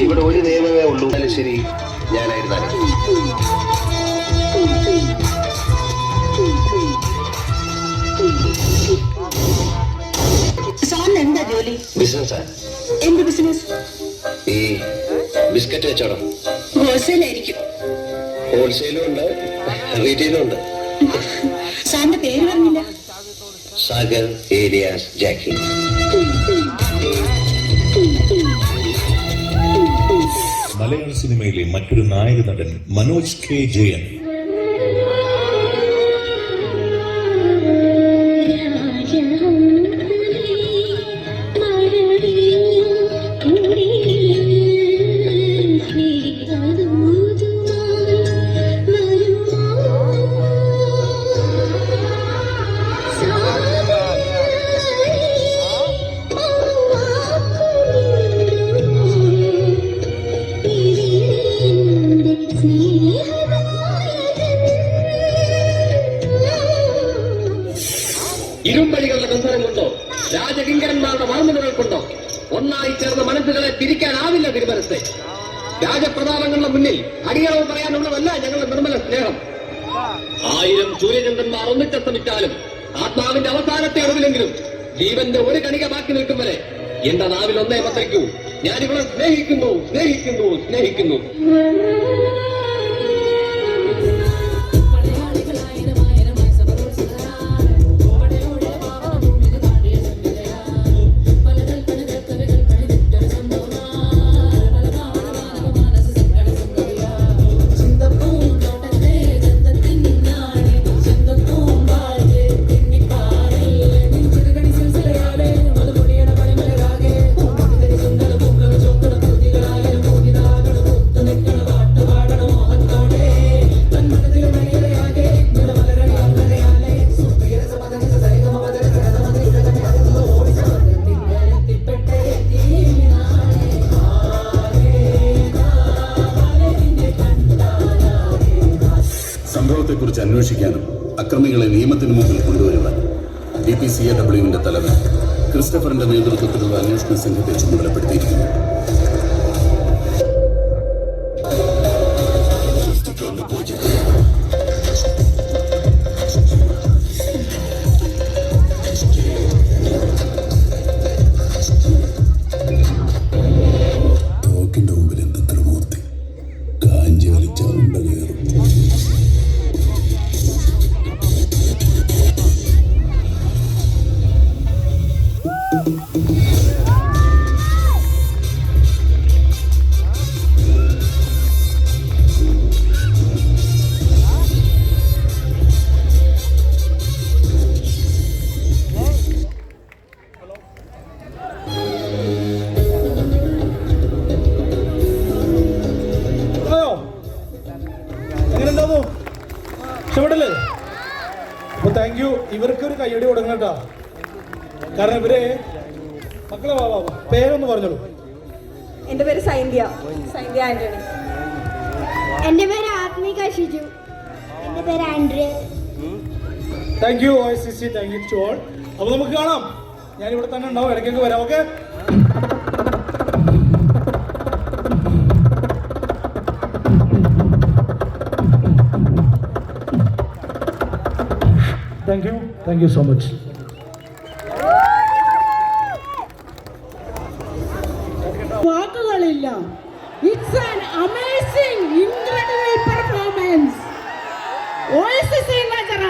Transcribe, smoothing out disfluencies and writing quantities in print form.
ഇവിടെ ഒരു നിയമമേ ഉള്ളൂ. ശരി, ഞാനായിരുന്നാലും എന്താ ജോലി? ബിസിനസ്. എന്ത് ബിസിനസ്? ഈ ബിസ്ക്കറ്റ് കച്ചവടം. ഹോൾസെയിൽ ആയിരിക്കും. ഹോൾസെയിലും ഉണ്ട്, റീറ്റെയിലും ഉണ്ട്. സാറിന്റെ പേര് പറഞ്ഞില്ല. സാഗർ ഏലിയാസ് ജാക്കി. മലയാള സിനിമയിലെ മറ്റൊരു നായക നടൻ മനോജ് കെ ജയൻ. ഇരുമ്പഴികളുടെ ബന്ധനം കൊണ്ടോ രാജകിങ്കരന്മാരുടെ വാമനുകൾ കൊണ്ടോ ഒന്നായി ചേർന്ന മനസ്സുകളെ പിരിക്കാനാവില്ല തിരുമനത്തെ. രാജപ്രതാപങ്ങളുടെ മുന്നിൽ അടിയളവ് പറയാനുള്ളതല്ല ഞങ്ങളുടെ നിർമ്മല സ്നേഹം. 1000 സൂര്യചന്ദ്രന്മാർ ഒന്നിച്ചസ്തമിച്ചാലും ആത്മാവിന്റെ അവസാനത്തെ ഒടുവിലെങ്കിലും ജീവന്റെ ഒരു കണിക ബാക്കി നിൽക്കും വരെ എന്റെ നാവിൽ ഒന്നേ പത്രയ്ക്കൂ, ഞാനിവളെ സ്നേഹിക്കുന്നു, സ്നേഹിക്കുന്നു, സ്നേഹിക്കുന്നു. സംഭവത്തെക്കുറിച്ച് അന്വേഷിക്കാനും അക്രമികളെ നിയമത്തിന് മുമ്പിൽ കൊണ്ടുവരുവാൻ DPCAWന്റെ തലവൻ ക്രിസ്റ്റഫറിന്റെ നേതൃത്വത്തിലുള്ള അന്വേഷണ സംഘത്തെ ചുമതലപ്പെടുത്തിയിരിക്കുന്നു. തോക്കിന്റെ മുമ്പിൽ എന്ത് ത്രിമൂർത്തി, കാഞ്ചി വലിച്ച ഉണ്ട കയറും. ഇഷ്ടപ്പെട്ടില്ലേ? അപ്പൊ താങ്ക് യു. ഇവർക്ക് ഒരു കയ്യടി കൊടുക്കണം കേട്ടോ, കാരണം ഇവര് മക്കളെ പേരൊന്ന് പറഞ്ഞോളൂ. എന്റെ പേര് സൈന്ധ്യ ആന്റണി. എന്റെ പേര് ആത്മിക ഷിജു. എന്റെ പേര് Andrea. Thank you OICC, thank you to all. അപ്പൊ നമുക്ക് കാണാം. ഞാൻ ഇവിടെ തന്നെ ഉണ്ടാവും, ഇടയ്ക്കൊക്കെ വരാം. Okay, thank you so much.